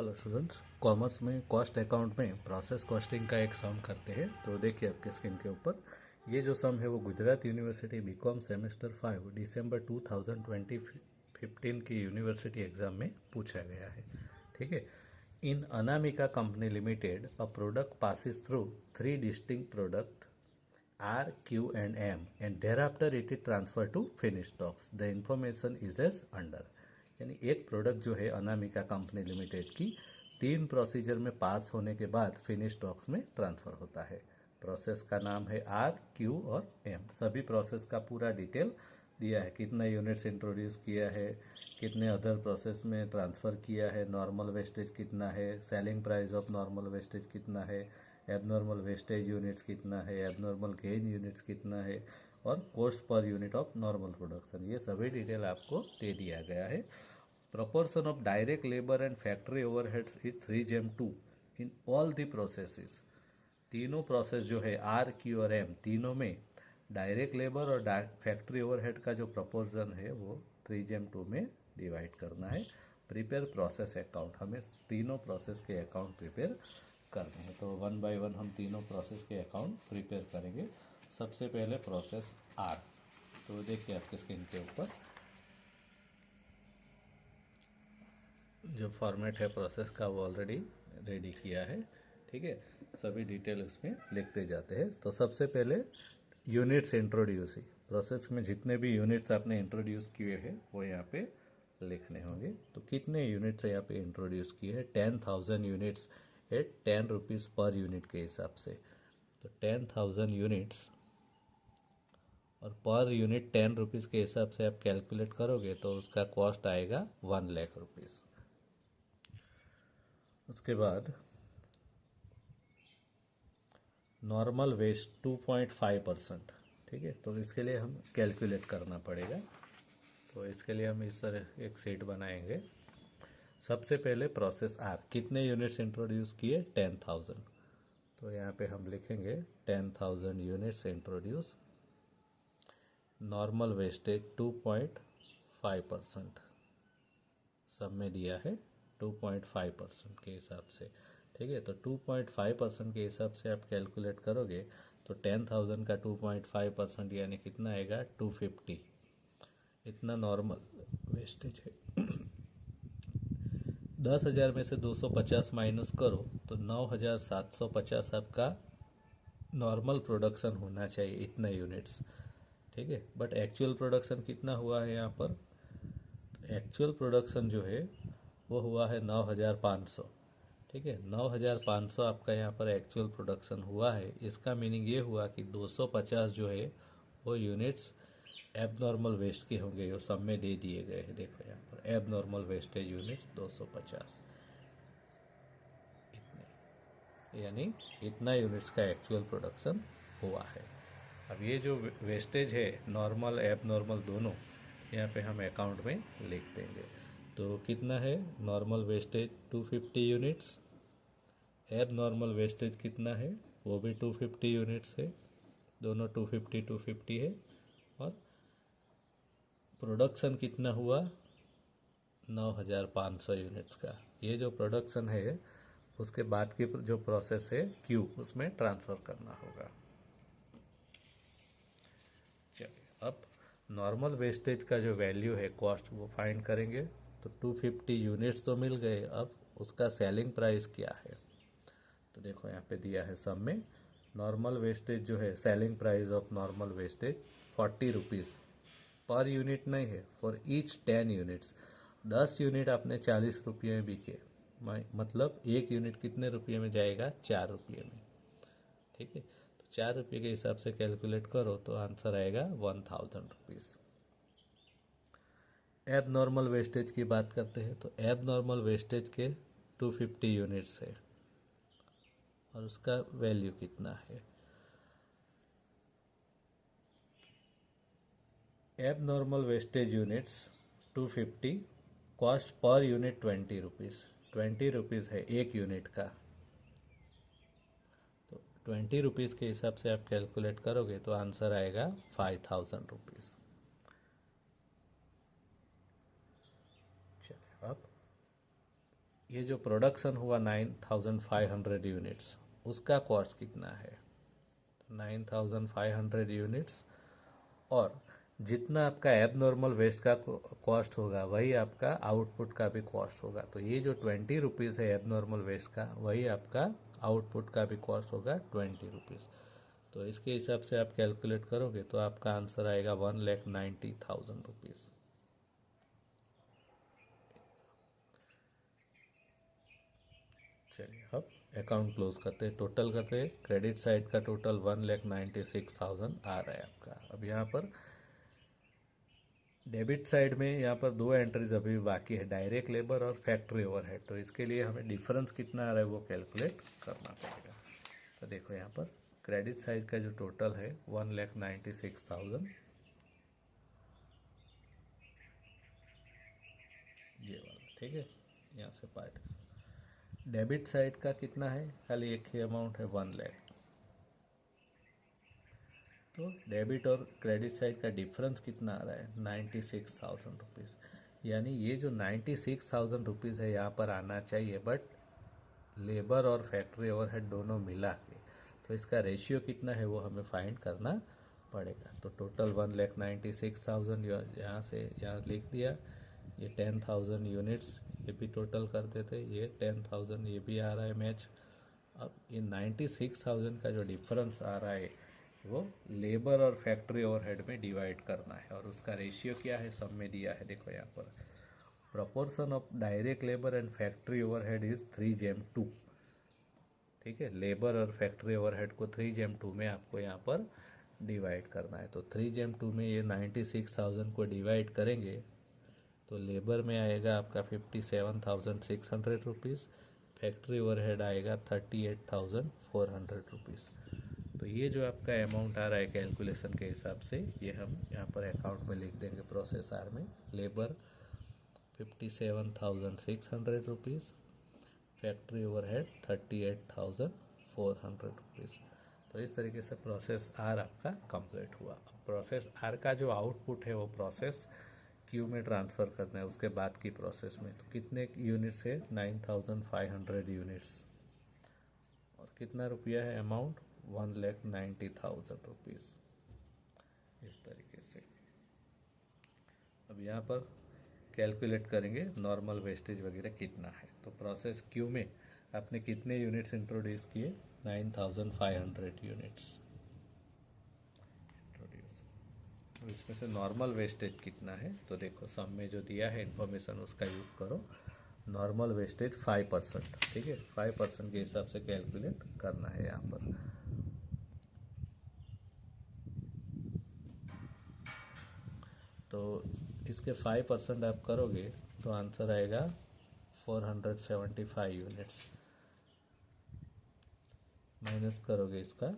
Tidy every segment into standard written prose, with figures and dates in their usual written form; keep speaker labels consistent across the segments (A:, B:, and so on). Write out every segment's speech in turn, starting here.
A: Hello students, commerce में cost account में process costing का एक सम करते हैं। तो देखिए आपके स्क्रीन के ऊपर ये जो सम है वो गुजरात यूनिवर्सिटी बीकॉम सेमेस्टर 5 दिसंबर 2015 की यूनिवर्सिटी एग्जाम में पूछा गया है। ठीक है। In Anamika company limited a product passes through three distinct product R, Q and M and thereafter it is transferred to finished stocks. The information is as under. यानी एक product जो है अनामिका कंपनी लिमिटेड की तीन प्रोसीजर में पास होने के बाद फिनिश स्टॉक्स में ट्रांसफ़र होता है। प्रोसेस का नाम है R, Q और M। सभी प्रोसेस का पूरा डिटेल दिया है, कितना यूनिट्स इंट्रोड्यूस किया है, कितने अदर प्रोसेस में ट्रांसफ़र किया है, नॉर्मल वेस्टेज कितना है, selling price of normal wastage कितना है, एबनॉर्मल वेस्टेज यूनिट्स कितना है, एबनॉर्मल गेन यूनिट्स कितना है और cost per unit of normal production, ये सभी डिटेल आपको दे दिया गया है। Proportion of direct labour and factory overheads is 3:2 in all the processes. तीनों प्रोसेस जो है R, Q और M, तीनों में डायरेक्ट लेबर और फैक्ट्री ओवरहेड का जो प्रपोर्शन है वो 3:2 में डिवाइड करना है। प्रिपेयर प्रोसेस अकाउंट, हमें तीनों प्रोसेस के अकाउंट प्रिपेयर करने हैं। तो वन बाय वन हम तीनों प्रोसेस के अकाउंट प्रिपेयर करेंगे। सबसे पहले प्रोसेस R। तो देखिए आपके स्क्रीन के ऊपर जो फॉर्मेट है प्रोसेस का वो ऑलरेडी रेडी किया है। ठीक है, सभी डिटेल उसमें लिखते जाते हैं। तो सबसे पहले यूनिट्स इंट्रोड्यूस ही, प्रोसेस में जितने भी यूनिट्स आपने इंट्रोड्यूस किए हैं वो यहाँ पे लिखने होंगे। तो कितने यूनिट्स यहाँ पे इंट्रोड्यूस किए हैं? 10,000 units at 10 rupees per unit के हिसाब से। तो 10,000 यूनिट्स और पर यूनिट 10 रुपीज़ के हिसाब से आप कैलकुलेट करोगे तो उसका कॉस्ट आएगा 1,00,000 रुपीज़। उसके बाद नॉर्मल वेस्ट 2.5%। ठीक है, तो इसके लिए हम कैलकुलेट करना पड़ेगा। तो इसके लिए हम इस तरह एक शीट बनाएंगे। सबसे पहले प्रोसेस R, कितने यूनिट्स इंट्रोड्यूस किए? 10,000। तो यहाँ पे हम लिखेंगे 10,000 यूनिट्स इंट्रोड्यूस, नॉर्मल वेस्टेज 2.5%, सब में दिया है 2.5% के हिसाब से। ठीक है, तो 2.5% के हिसाब से आप कैलकुलेट करोगे तो 10,000 का 2.5% यानी कितना आएगा? 250। इतना नॉर्मल वेस्टेज है। 10,000 में से 250 माइनस करो तो 9,750 आपका नॉर्मल प्रोडक्शन होना चाहिए, इतना यूनिट्स। ठीक है, बट एक्चुअल प्रोडक्शन कितना हुआ है यहाँ पर? एक्चुअल प्रोडक्शन जो है वो हुआ है 9,500। ठीक है, 9,500 आपका यहाँ पर एक्चुअल प्रोडक्शन हुआ है। इसका मीनिंग ये हुआ कि 250 जो है वो यूनिट्स एबनॉर्मल वेस्ट के होंगे, वो सब में दे दिए गए हैं। देखो यहाँ पर एबनॉर्मल वेस्टेज यूनिट्स 250, इतने, यानी इतना यूनिट्स का एक्चुअल प्रोडक्शन हुआ है। अब ये जो वेस्टेज है, नॉर्मल एबनॉर्मल दोनों, यहाँ पे हम अकाउंट में लिख देंगे। तो कितना है? नॉर्मल वेस्टेज 250 यूनिट्स, एब नॉर्मल वेस्टेज कितना है? वो भी 250 यूनिट्स है, दोनों 250 है। और प्रोडक्शन कितना हुआ? 9,500 यूनिट्स का। ये जो प्रोडक्शन है उसके बाद की जो प्रोसेस है क्यू, उसमें ट्रांसफ़र करना होगा। चलिए, अब नॉर्मल वेस्टेज का जो वैल्यू है कॉस्ट वो फाइंड करेंगे। तो 250 यूनिट्स तो मिल गए, अब उसका सेलिंग प्राइस क्या है? तो देखो यहाँ पे दिया है सब में, नॉर्मल वेस्टेज जो है, selling price of normal wastage 40 rupees per unit नहीं है, फॉर ईच 10 यूनिट्स। 10 यूनिट आपने 40 रुपये में बिके, मतलब एक यूनिट कितने रुपये में जाएगा? 4 रुपये में। ठीक है, तो 4 रुपये के हिसाब से कैलकुलेट करो तो आंसर आएगा 1,000 रुपीज़। एब नॉर्मल वेस्टेज की बात करते हैं तो एब नॉर्मल वेस्टेज के 250 यूनिट्स है और उसका वैल्यू कितना है? एब normal wastage units 250, cost per unit 20 rupees. 20 rupees है एक यूनिट का। तो 20 रुपीज़ के हिसाब से आप कैलकुलेट करोगे तो आंसर आएगा 5,000 रुपीज़। चलिए, अब ये जो प्रोडक्शन हुआ 9,500 यूनिट्स, उसका कॉस्ट कितना है? 9,500 यूनिट्स, और जितना आपका एबनॉर्मल वेस्ट का कॉस्ट होगा वही आपका आउटपुट का भी कॉस्ट होगा। तो ये जो 20 रुपीज़ है एबनॉर्मल वेस्ट का, वही आपका आउटपुट का भी कॉस्ट होगा 20 रुपीज़। तो इसके हिसाब से आप कैलकुलेट करोगे तो आपका आंसर आएगा 1,90,000 रुपीज़। चलिए अब अकाउंट क्लोज करते हैं, टोटल करते हैं। क्रेडिट साइड का टोटल 1,96,000 आ रहा है आपका। अब यहाँ पर डेबिट साइड में यहाँ पर दो एंट्रीज अभी बाकी है, डायरेक्ट लेबर और फैक्ट्री ओवरहेड। तो इसके लिए हमें डिफरेंस कितना आ रहा है वो कैलकुलेट करना पड़ेगा। तो देखो यहाँ पर क्रेडिट साइड का जो टोटल है 1,96,000, ये वाला, ठीक है, यहाँ से पार्ट। डेबिट साइड का कितना है? खाली एक ही अमाउंट है 1 लाख। तो डेबिट और क्रेडिट साइड का डिफरेंस कितना आ रहा है? 96,000 रुपीज़। यानी ये जो 96,000 रुपीज़ है यहाँ पर आना चाहिए, बट लेबर और फैक्ट्री ओवरहेड दोनों मिला के, तो इसका रेशियो कितना है वो हमें फाइंड करना पड़ेगा। तो टोटल 1,96,000 यहाँ से यहाँ लिख दिया। ये 10,000 यूनिट्स ये भी टोटल कर देते, ये 10,000 ये भी आ रहा है मैच। अब ये 96,000 का जो डिफरेंस आ रहा है वो लेबर और फैक्ट्री ओवरहेड में डिवाइड करना है, और उसका रेशियो क्या है सब में दिया है। देखो यहाँ पर proportion of direct labour and factory overhead is 3:2। ठीक है, लेबर और फैक्ट्री ओवरहेड को 3:2 में आपको यहाँ पर डिवाइड करना है। तो 3:2 में ये 96,000 को डिवाइड करेंगे तो लेबर में आएगा आपका 57,600 रुपीज़, फैक्ट्री ओवरहेड आएगा 38,400 रुपीज़। तो ये जो आपका अमाउंट आ रहा है कैलकुलेशन के हिसाब से, ये हम यहाँ पर अकाउंट में लिख देंगे प्रोसेस आर में। Labour 57,600 rupees, factory overhead 38,400 rupees. तो इस तरीके से प्रोसेस आर आपका कंप्लीट हुआ। प्रोसेस आर का जो आउटपुट है वो प्रोसेस क्यू में ट्रांसफ़र करना है उसके बाद की प्रोसेस में। तो कितने यूनिट्स है? 9,500 यूनिट्स, और कितना रुपया है अमाउंट? 1,90,000 रुपीज़। इस तरीके से अब यहाँ पर कैलकुलेट करेंगे नॉर्मल वेस्टेज वगैरह कितना है। तो प्रोसेस क्यू में आपने कितने यूनिट्स इंट्रोड्यूस किए? 9,500 यूनिट्स इंट्रोड्यूस। इसमें से नॉर्मल वेस्टेज कितना है? तो देखो सब में जो दिया है इन्फॉर्मेशन उसका यूज़ करो। नॉर्मल वेस्टेज 5%, ठीक है, 5% के हिसाब से कैलकुलेट करना है यहाँ पर। तो इसके 5% आप करोगे तो आंसर आएगा 475 यूनिट्स। माइनस करोगे इसका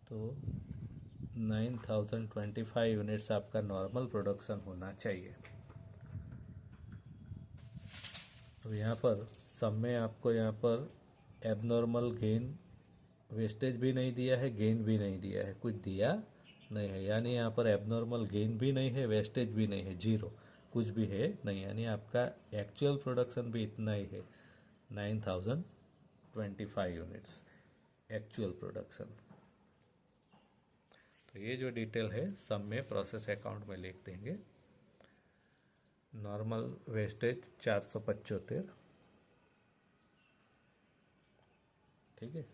A: तो 9,025 यूनिट्स आपका नॉर्मल प्रोडक्शन होना चाहिए। अब यहाँ पर सब में आपको यहाँ पर एबनॉर्मल गेन वेस्टेज भी नहीं दिया है, गेन भी नहीं दिया है, कुछ दिया नहीं है। यानी यहाँ पर एबनॉर्मल गेन भी नहीं है, वेस्टेज भी नहीं है, जीरो, कुछ भी है नहीं। यानी आपका एक्चुअल प्रोडक्शन भी इतना ही है, 9,025 यूनिट्स एक्चुअल प्रोडक्शन। तो ये जो डिटेल है सब में प्रोसेस अकाउंट में लिख देंगे। नॉर्मल वेस्टेज 475, ठीक है।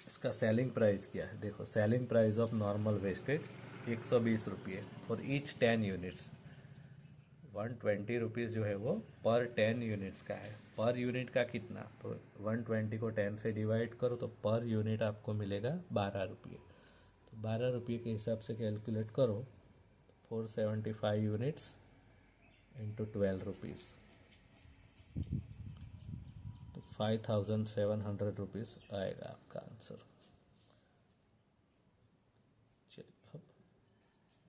A: इसका सेलिंग प्राइस क्या है? देखो selling price of normal wastage 120 रुपये फॉर ईच 10 यूनिट्स। 120 रुपीज़ जो है वो पर 10 यूनिट्स का है। पर यूनिट का कितना? तो 120 को 10 से डिवाइड करो तो पर यूनिट आपको मिलेगा 12 रुपये। तो 12 रुपये के हिसाब से कैलकुलेट करो, 475 यूनिट्स इंटू 12 रुपीज़, तो 5,700 रुपीज़ आएगा आपका आंसर। चलिए अब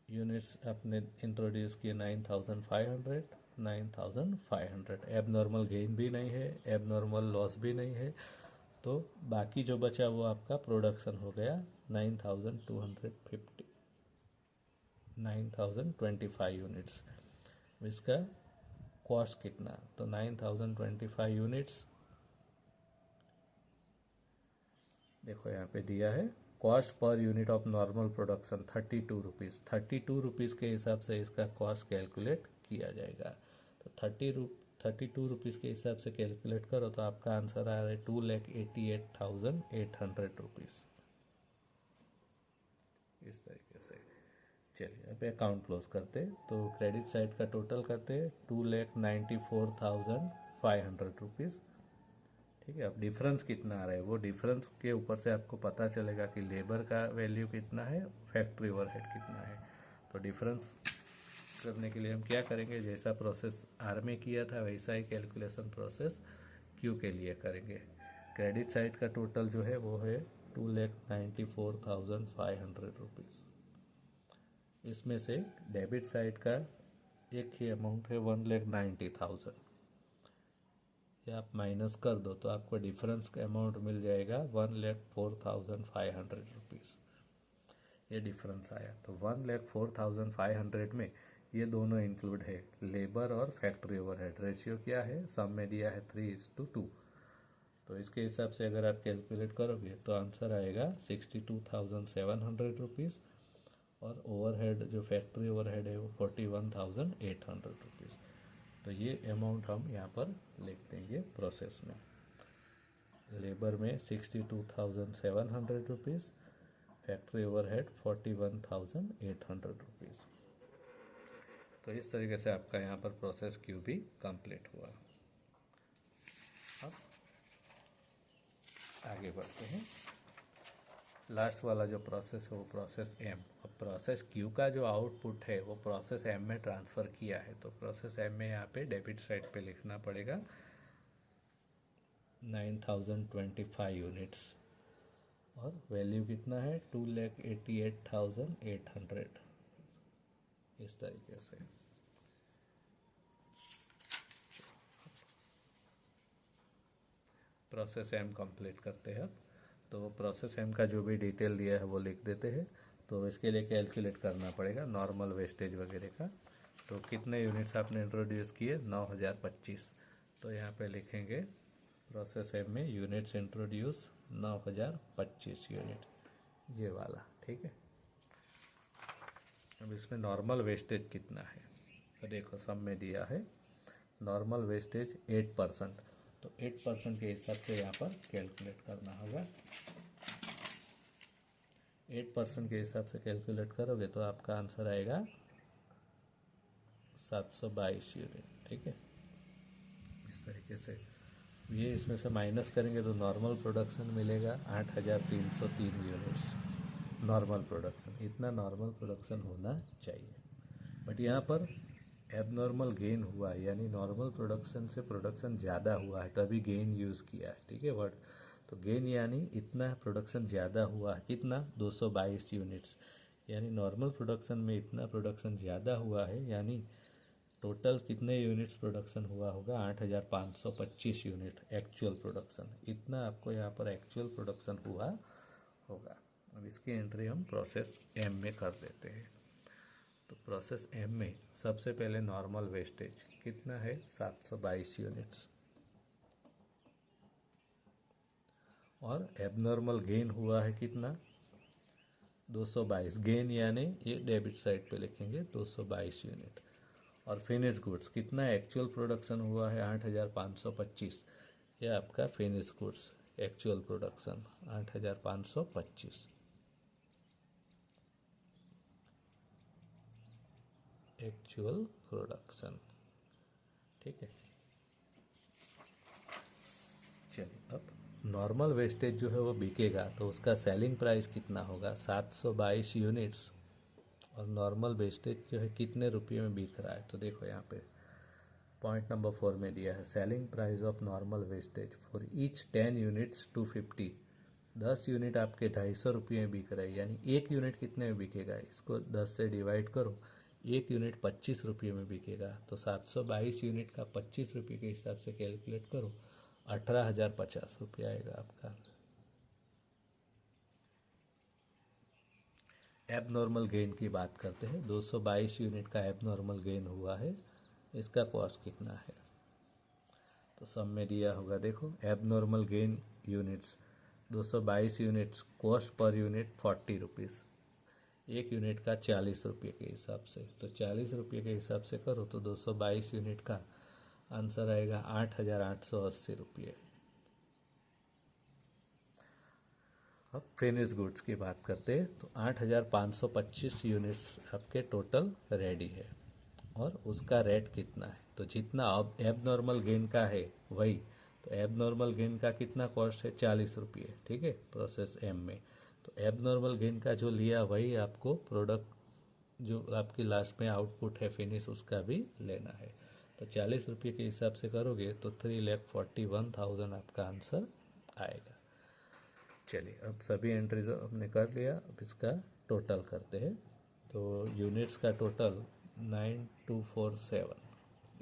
A: यूनिट्स आपने इंट्रोड्यूस किए 9,500 एबनॉर्मल गेन भी नहीं है, एबनॉर्मल लॉस भी नहीं है। तो बाकी जो बचा वो आपका प्रोडक्शन हो गया 9,250 9,025 यूनिट्स। इसका कॉस्ट कितना, तो 9025 यूनिट्स। देखो यहाँ पे दिया है cost per unit of normal production 32 rupees. 32 rupees के हिसाब से इसका कॉस्ट कैलकुलेट किया जाएगा। तो 32 रुपीज़ के हिसाब से कैलकुलेट करो तो आपका आंसर आ रहा है 2,88,800 रुपीज़। इस तरीके से। चलिए अब अकाउंट क्लोज करते हैं। तो क्रेडिट साइड का टोटल करते हैं 2,94,500 रुपीज़। ठीक है, अब डिफरेंस कितना आ रहा है वो डिफरेंस के ऊपर से आपको पता चलेगा कि लेबर का वैल्यू कितना है, फैक्ट्री ओवरहेड कितना है। तो डिफरेंस करने के लिए हम क्या करेंगे, जैसा प्रोसेस आर में किया था वैसा ही कैलकुलेशन प्रोसेस क्यू के लिए करेंगे। क्रेडिट साइड का टोटल जो है वो है 2,94,500 रुपीज़। इसमें से डेबिट साइड का एक ही अमाउंट है 1,90,000। ये आप माइनस कर दो तो आपको डिफरेंस का अमाउंट मिल जाएगा 1,04,500 रुपीज़। ये डिफरेंस आया। तो 1,04,500 में ये दोनों इंक्लूड है, लेबर और फैक्ट्री ओवरहेड। रेशियो क्या है, सम में दिया है 3:2। तो इसके हिसाब से अगर आप कैलकुलेट करोगे तो आंसर आएगा 62,700 रुपीज़। और ओवरहेड जो फैक्ट्री ओवरहेड है वो 41,800 रुपीज़। तो ये अमाउंट हम यहाँ पर लिख देंगे प्रोसेस में। लेबर में 62,700 रुपीज़, फैक्ट्री ओवरहेड 41,800 रुपीज़। तो इस तरीके से आपका यहाँ पर प्रोसेस क्यू भी कंप्लीट हुआ। अब आगे बढ़ते हैं। लास्ट वाला जो प्रोसेस है वो प्रोसेस एम। अब प्रोसेस क्यू का जो आउटपुट है वो प्रोसेस एम में ट्रांसफ़र किया है। तो प्रोसेस एम में यहाँ पे डेबिट साइड पे लिखना पड़ेगा 9,025 यूनिट्स और वैल्यू कितना है 2,88,800। इस तरीके से। प्रोसेस एम कंप्लीट करते हैं। तो प्रोसेस एम का जो भी डिटेल दिया है वो लिख देते हैं। तो इसके लिए कैलकुलेट करना पड़ेगा नॉर्मल वेस्टेज वगैरह का। तो कितने यूनिट्स आपने इंट्रोड्यूस किए, 9,025। तो यहाँ पे लिखेंगे प्रोसेस एम में यूनिट्स इंट्रोड्यूस 9,025 यूनिट, ये वाला। ठीक है, अब इसमें नॉर्मल वेस्टेज कितना है तो देखो सब में दिया है नॉर्मल वेस्टेज 8%। तो 8% के हिसाब से यहाँ पर कैलकुलेट करना होगा। 8% के हिसाब से कैलकुलेट करोगे तो आपका आंसर आएगा 722 यूनिट। ठीक है, इस तरीके से। ये इसमें से माइनस करेंगे तो नॉर्मल प्रोडक्शन मिलेगा 8,303 यूनिट्स। नॉर्मल प्रोडक्शन, इतना नॉर्मल प्रोडक्शन होना चाहिए। बट यहाँ पर एबनॉर्मल गेन हुआ है, यानी नॉर्मल प्रोडक्शन से प्रोडक्शन ज़्यादा हुआ है तभी गेन यूज़ किया है। ठीक है वर्ड। तो गेन यानी इतना प्रोडक्शन ज़्यादा हुआ है, कितना 222 यूनिट्स। यानी नॉर्मल प्रोडक्शन में इतना प्रोडक्शन ज़्यादा हुआ है, यानी टोटल कितने यूनिट्स प्रोडक्शन हुआ होगा 8,525 यूनिट एक्चुअल प्रोडक्शन। इतना आपको यहाँ पर एक्चुअल प्रोडक्शन हुआ होगा। अब इसकी एंट्री हम प्रोसेस एम में कर देते हैं। तो प्रोसेस एम में सबसे पहले नॉर्मल वेस्टेज कितना है 722 यूनिट्स और एबनॉर्मल गेन हुआ है कितना 222। गेन यानी ये डेबिट साइड पे लिखेंगे 222 यूनिट। और फिनिश गुड्स कितना एक्चुअल प्रोडक्शन हुआ है 8,525। ये आपका finish goods actual production 8,525 actual production. ठीक है, चलिए अब नॉर्मल वेस्टेज जो है वो बिकेगा तो उसका सेलिंग प्राइस कितना होगा 722 यूनिट्स। और नॉर्मल वेस्टेज जो है कितने रुपये में बिक रहा है तो देखो यहाँ पे पॉइंट नंबर 4 में दिया है selling price of normal wastage for each 10 units 250। 10 unit आपके 250 रुपये में बिक रहा है, यानी एक यूनिट कितने में बिकेगा, इसको 10 से डिवाइड करो, एक यूनिट 25 रुपये में बिकेगा। तो 722 यूनिट का 25 रुपये के हिसाब से कैलकुलेट करो, 18,050 रुपये आएगा आपका। एबनॉर्मल गेन की बात करते हैं। 222 यूनिट का एबनॉर्मल गेन हुआ है इसका कॉस्ट कितना है। तो सम में दिया होगा, देखो abnormal gain units 222 units, cost per unit 40 rupees, एक यूनिट का 40 रुपये के हिसाब से। तो 40 रुपये के हिसाब से करो तो 222 यूनिट का आंसर आएगा 8,880 रुपये। अब फिनिश गुड्स की बात करते हैं तो 8,525 यूनिट्स आपके टोटल रेडी है और उसका रेट कितना है। तो जितना अब एबनॉर्मल गेन का है वही, तो एबनॉर्मल गेन का कितना कॉस्ट है 40 रुपये, ठीक है, प्रोसेस एम में। तो एबनॉर्मल गेन का जो लिया वही आपको प्रोडक्ट जो आपकी लास्ट में आउटपुट है फिनिश उसका भी लेना है। तो 40 रुपये के हिसाब से करोगे तो 3,41,000 आपका आंसर आएगा। चलिए अब सभी एंट्रीज हमने कर लिया, अब इसका टोटल करते हैं। तो यूनिट्स का टोटल 9247,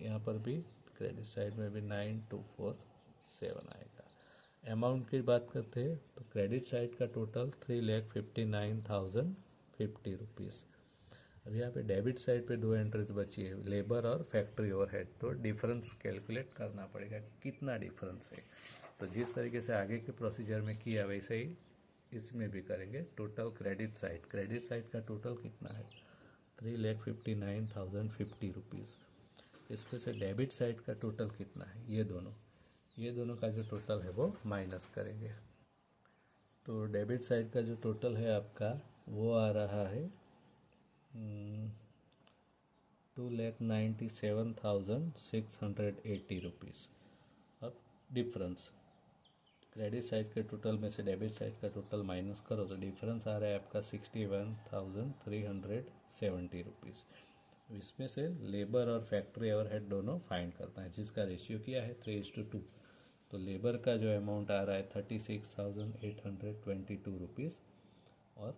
A: यहाँ पर भी क्रेडिट साइड में भी 9247 आएगा। अमाउंट की बात करते हैं तो क्रेडिट साइड का टोटल 3,59,050 रुपीज़। अब यहाँ पे डेबिट साइड पे दो एंट्रीज बची है, लेबर और फैक्ट्री ओवरहेड। तो डिफरेंस कैलकुलेट करना पड़ेगा कि कितना डिफरेंस है। तो जिस तरीके से आगे के प्रोसीजर में किया वैसे ही इसमें भी करेंगे। टोटल क्रेडिट साइड का टोटल कितना है 3,59,050 रुपीज़। इसमें से डेबिट साइड का टोटल कितना है, ये दोनों का जो टोटल है वो माइनस करेंगे। तो डेबिट साइड का जो टोटल है आपका वो आ रहा है 2,97,680 रुपीज़। अब डिफरेंस क्रेडिट साइड के टोटल में से डेबिट साइड का टोटल माइनस करो तो डिफरेंस आ रहा है आपका 61,370 रुपीज़। इसमें से लेबर और फैक्ट्री ओवरहेड दोनों फाइंड करना है, जिसका रेशियो किया है 3:2। तो लेबर का जो अमाउंट आ रहा है 36,822 रुपीज़ और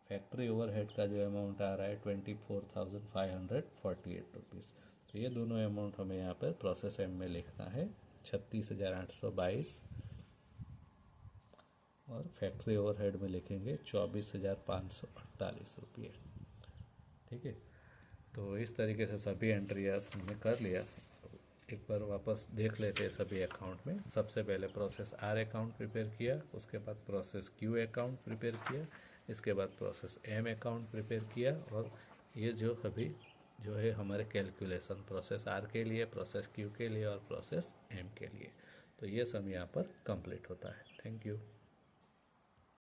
A: फैक्ट्री ओवरहेड का जो अमाउंट आ रहा है 24,548 रुपीज़। तो ये दोनों अमाउंट हमें यहाँ पर प्रोसेस एम में लिखना है, 36,822 और फैक्ट्री ओवरहेड में लिखेंगे 24,548 रुपये, ठीक है। तो इस तरीके से सभी एंट्रीज हमने कर लिया। एक बार वापस देख लेते हैं सभी अकाउंट में। सबसे पहले प्रोसेस आर अकाउंट प्रिपेयर किया, उसके बाद प्रोसेस क्यू अकाउंट प्रिपेयर किया, इसके बाद प्रोसेस एम अकाउंट प्रिपेयर किया और ये जो अभी जो है हमारे कैलकुलेशन प्रोसेस आर के लिए, प्रोसेस क्यू के लिए और प्रोसेस एम के लिए। तो ये सब यहाँ पर कंप्लीट होता है। Thank you.